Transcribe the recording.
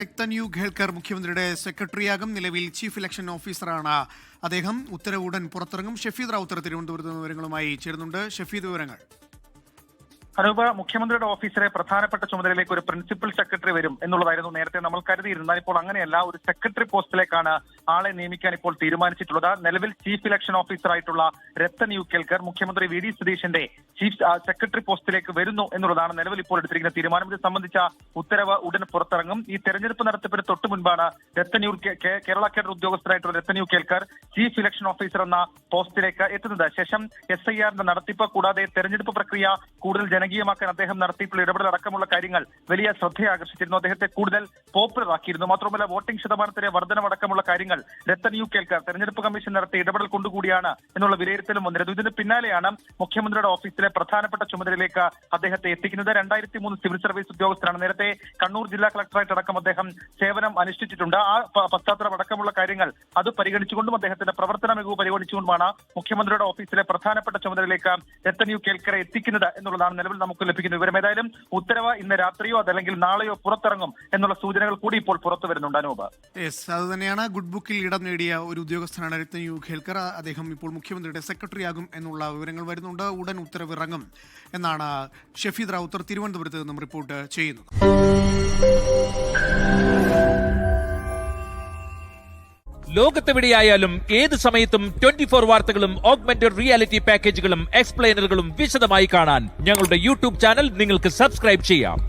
രത്തന്യു ഖേൽക്കർ മുഖ്യമന്ത്രിയുടെ സെക്രട്ടറിയാകും. നിലവിൽ chief election ഓഫീസറാണ് അദ്ദേഹം. ഉത്തരവ് ഉടൻ പുറത്തിറങ്ങും. ഷഫീദ് റാവുത്തർ തിരുവനന്തപുരത്ത് വിവരങ്ങളുമായി ചേരുന്നുണ്ട്. ഷഫീദ്, വിവരങ്ങൾ. അനൂപ്, മുഖ്യമന്ത്രിയുടെ ഓഫീസിലെ പ്രധാനപ്പെട്ട ചുമതലയിലേക്ക് ഒരു പ്രിൻസിപ്പൽ സെക്രട്ടറി വരും എന്നുള്ളതായിരുന്നു നേരത്തെ നമ്മൾ കരുതിയിരുന്നത്. ഇപ്പോൾ അങ്ങനെയല്ല, ഒരു സെക്രട്ടറി പോസ്റ്റിലേക്കാണ് ആളെ നിയമിക്കാൻ ഇപ്പോൾ തീരുമാനിച്ചിട്ടുള്ളത്. നിലവിൽ ചീഫ് ഇലക്ഷൻ ഓഫീസറായിട്ടുള്ള രത്തന്യു ഖേൽക്കർ മുഖ്യമന്ത്രി വി.ഡി. സതീശന്റെ ചീഫ് സെക്രട്ടറി പോസ്റ്റിലേക്ക് വരുന്നു എന്നുള്ളതാണ് നിലവിൽ ഇപ്പോൾ എടുത്തിരിക്കുന്ന തീരുമാനം. ഇത് സംബന്ധിച്ച ഉത്തരവ് ഉടൻ പുറത്തിറങ്ങും. ഈ തെരഞ്ഞെടുപ്പ് നടത്തിപ്പിന് തൊട്ടു മുൻപാണ് കേരള കേഡർ ഉദ്യോഗസ്ഥരായിട്ടുള്ള Rathan U Kelkar chief election officer എന്ന പോസ്റ്റിലേക്ക് എത്തുന്നത്. ശേഷം SIR നടത്തിപ്പ് കൂടാതെ തെരഞ്ഞെടുപ്പ് പ്രക്രിയ കൂടുതൽ ജനകീയമാക്കാൻ അദ്ദേഹം നടത്തിയിട്ടുള്ള ഇടപെടൽ അടക്കമുള്ള കാര്യങ്ങൾ വലിയ ശ്രദ്ധയാകർഷിച്ചിരുന്നു. അദ്ദേഹത്തെ കൂടുതൽ പോപ്പുലർ ആക്കിയിരുന്നു. മാത്രമല്ല, വോട്ടിംഗ് ശതമാനത്തിലെ വർധനമടക്കമുള്ള കാര്യങ്ങൾ രത്തന്യു ഖേൽക്കർ തെരഞ്ഞെടുപ്പ് കമ്മീഷൻ നടത്തിയ ഇടപെടൽ കൊണ്ടുകൂടിയാണ് എന്നുള്ള വിലയിരുത്തലും വന്നിരുന്നു. ഇതിന് പിന്നാലെയാണ് മുഖ്യമന്ത്രിയുടെ ഓഫീസിലെ പ്രധാനപ്പെട്ട ചുമതലയിലേക്ക് അദ്ദേഹത്തെ എത്തിക്കുന്നത്. 2003 സിവിൽ സർവീസ് ഉദ്യോഗസ്ഥരാണ്. നേരത്തെ കണ്ണൂർ ജില്ലാ കളക്ടറായിട്ട് അടക്കം അദ്ദേഹം സേവനം അനുഷ്ഠിച്ചിട്ടുണ്ട്. ആ പശ്ചാത്തലം അടക്കമുള്ള കാര്യങ്ങൾ അത് പരിഗണിച്ചുകൊണ്ടും അദ്ദേഹത്തിന്റെ പ്രവർത്തന മികവ് പരിഗണിച്ചുകൊണ്ടുമാണ് മുഖ്യമന്ത്രിയുടെ ഓഫീസിലെ പ്രധാനപ്പെട്ട ചുമതലയിലേക്ക് രത്തന്യു ഖേൽക്കറെ എത്തിക്കുന്നത് എന്നുള്ളതാണ് നിലവിൽ നമുക്ക് ലഭിക്കുന്ന വിവരം. ഏതായാലും ഉത്തരവ് ഇന്ന് രാത്രിയോ അതല്ലെങ്കിൽ നാളെയോ പുറത്തിറങ്ങും എന്നുള്ള സൂചനകൾ കൂടി ഇപ്പോൾ പുറത്തു വരുന്നുണ്ട്. അനൂപ്, അത് തന്നെയാണ്. ഗുഡ് ബുക്കിൽ ഇടം നേടിയ ഒരു ഉദ്യോഗസ്ഥനാണ് രത്തന്യു ഖേൽക്കർ. അദ്ദേഹം ഇപ്പോൾ മുഖ്യമന്ത്രിയുടെ സെക്രട്ടറിയാകും എന്നുള്ള വിവരങ്ങൾ വരുന്നുണ്ട്. ഉടൻ ഉത്തരവ് ഇറങ്ങും എന്നാണ് ഷഫീദ് റാവുത്തർ തിരുവനന്തപുരത്ത് നിന്നും റിപ്പോർട്ട് ചെയ്യുന്നത്. ലോകത്തെവിടെയായാലും ഏത് സമയത്തും 24 വാർത്തകളും ഓഗ്മെന്റഡ് റിയാലിറ്റി പാക്കേജുകളും എക്സ്പ്ലെയിനറുകളും വിശദമായി കാണാൻ ഞങ്ങളുടെ യൂട്യൂബ് ചാനൽ നിങ്ങൾക്ക് സബ്സ്ക്രൈബ് ചെയ്യാം.